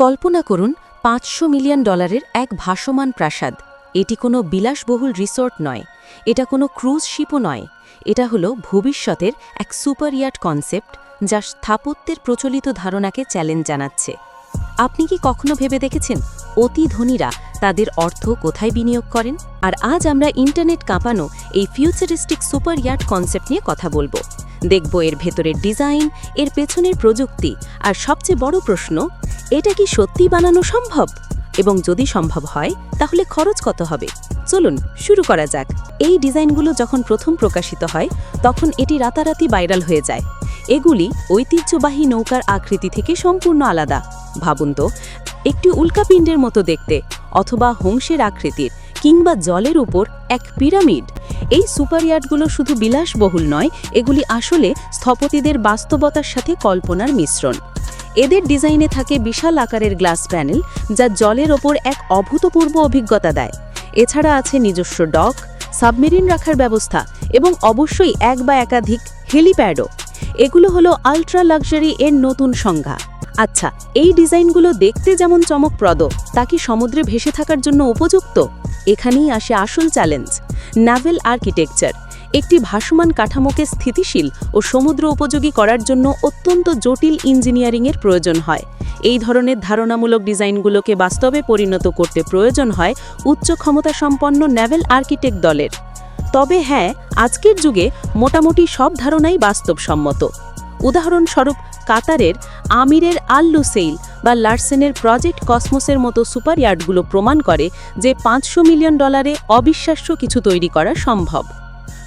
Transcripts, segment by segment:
কল্পনা করুন $500 মিলিয়ন এক ভাসমান প্রাসাদ। এটি কোনো বিলাসবহুল রিসোর্ট নয়, এটা কোনো ক্রুজ শিপও নয়, এটা হলো ভবিষ্যতের এক সুপার ইয়াট কনসেপ্ট যা স্থাপত্যের প্রচলিত ধারণাকে চ্যালেঞ্জ জানাচ্ছে। আপনি কি কখনো ভেবে দেখেছেন অতি ধনীরা তাদের অর্থ কোথায় বিনিয়োগ করেন? আর আজ আমরা ইন্টারনেট কাঁপানো এই ফিউচারিস্টিক সুপার ইয়াট কনসেপ্ট নিয়ে কথা বলবো। দেখব এর ভেতরের ডিজাইন, এর পেছনের প্রযুক্তি, আর সবচেয়ে বড় প্রশ্ন, এটা কি সত্যি বানানো সম্ভব? এবং যদি সম্ভব হয় তাহলে খরচ কত হবে? চলুন শুরু করা যাক। এই ডিজাইনগুলো যখন প্রথম প্রকাশিত হয় তখন এটি রাতারাতি ভাইরাল হয়ে যায়। এগুলি ঐতিহ্যবাহী নৌকার আকৃতি থেকে সম্পূর্ণ আলাদা। ভাবুন তো, একটি উল্কাপিণ্ডের মতো দেখতে, অথবা হংসের আকৃতির, কিংবা জলের উপর এক পিরামিড। এই সুপার ইয়াটগুলো শুধু বিলাসবহুল নয়, এগুলি আসলে স্থপতিদের বাস্তবতার সাথে কল্পনার মিশ্রণ। এদের ডিজাইনে থাকে বিশাল আকারের গ্লাস প্যানেল যা জলের ওপর এক অভূতপূর্ব অভিজ্ঞতা দেয়। এছাড়া আছে নিজস্ব ডক, সাবমেরিন রাখার ব্যবস্থা এবং অবশ্যই এক বা একাধিক হেলিপ্যাডও। এগুলো হলো আল্ট্রা লাক্সারি এর নতুন সংজ্ঞা। আচ্ছা, এই ডিজাইনগুলো দেখতে যেমন চমকপ্রদ, তা কি সমুদ্রে ভেসে থাকার জন্য উপযুক্ত? এখানেই আসে আসল চ্যালেঞ্জ, নাভেল আর্কিটেকচার। একটি ভাসমান কাঠামোকে স্থিতিশীল ও সমুদ্র উপযোগী করার জন্য অত্যন্ত জটিল ইঞ্জিনিয়ারিংয়ের প্রয়োজন হয়। এই ধরনের ধারণামূলক ডিজাইনগুলোকে বাস্তবে পরিণত করতে প্রয়োজন হয় উচ্চ ক্ষমতাসম্পন্ন নাভেল আর্কিটেক্ট দলের। তবে হ্যাঁ, আজকের যুগে মোটামুটি সব ধারণাই বাস্তবসম্মত। উদাহরণস্বরূপ কাতারের আমিরের আল লুসেইল বা লার্সেনের প্রজেক্ট কসমোসের মতো সুপার ইয়াটগুলো প্রমাণ করে যে $500 মিলিয়ন অবিশ্বাস্য কিছু তৈরি করা সম্ভব।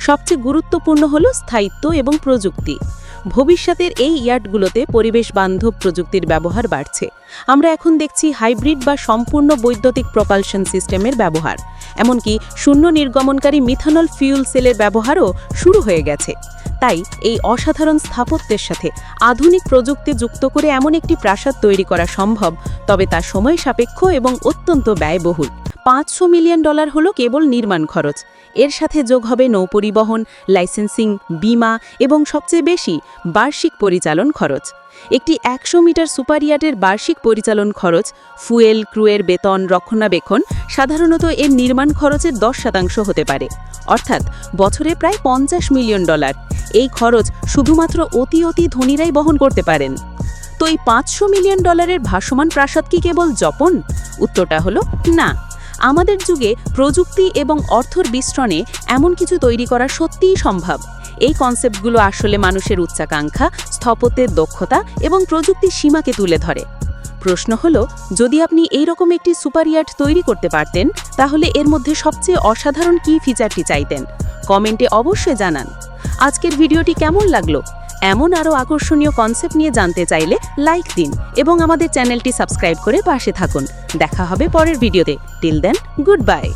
সবচেয়ে গুরুত্বপূর্ণ হল স্থায়িত্ব এবং প্রযুক্তি। ভবিষ্যতের এই ইয়াটগুলোতে পরিবেশ বান্ধব প্রযুক্তির ব্যবহার বাড়ছে। আমরা এখন দেখছি হাইব্রিড বা সম্পূর্ণ বৈদ্যুতিক প্রপালশন সিস্টেমের ব্যবহার, এমনকি শূন্য নির্গমনকারী মিথানল ফিউল সেলের ব্যবহারও শুরু হয়ে গেছে। তাই এই অসাধারণ স্থাপত্যের সাথে আধুনিক প্রযুক্তি যুক্ত করে এমন একটি প্রাসাদ তৈরি করা সম্ভব, তবে তা সময় সাপেক্ষ এবং অত্যন্ত ব্যয়বহুল। $500 মিলিয়ন হলো কেবল নির্মাণ খরচ। এর সাথে যোগ হবে নৌপরিবহন, লাইসেন্সিং, বীমা এবং সবচেয়ে বেশি বার্ষিক পরিচালন খরচ। একটি 100 মিটার সুপার ইয়াটের বার্ষিক পরিচালন খরচ, ফুয়েল, ক্রুয়ের বেতন, রক্ষণাবেক্ষণ সাধারণত এর নির্মাণ খরচের 10% হতে পারে, অর্থাৎ বছরে প্রায় $50 মিলিয়ন। এই খরচ শুধুমাত্র অতি ধনীরাই বহন করতে পারেন। তো এই $500 মিলিয়ন ভাসমান প্রাসাদ কি কেবল জপন? উত্তরটা হলো না। আমাদের যুগে প্রযুক্তি এবং অর্থর মিশ্রণে এমন কিছু তৈরি করা সত্যিই সম্ভব। এই কনসেপ্টগুলো আসলে মানুষের উচ্চাকাঙ্ক্ষা, স্থপত্যের দক্ষতা এবং প্রযুক্তির সীমাকে তুলে ধরে। প্রশ্ন হলো, যদি আপনি এই রকম একটি সুপার ইয়াট তৈরি করতে পারতেন, তাহলে এর মধ্যে সবচেয়ে অসাধারণ কী ফিচারটি চাইতেন? কমেন্টে অবশ্যই জানান। আজকের ভিডিওটি কেমন লাগলো? এমন আরও আকর্ষণীয় কনসেপ্ট নিয়ে জানতে চাইলে লাইক দিন এবং আমাদের চ্যানেলটি সাবস্ক্রাইব করে পাশে থাকুন। দেখা হবে পরের ভিডিওতে। Till then, good by.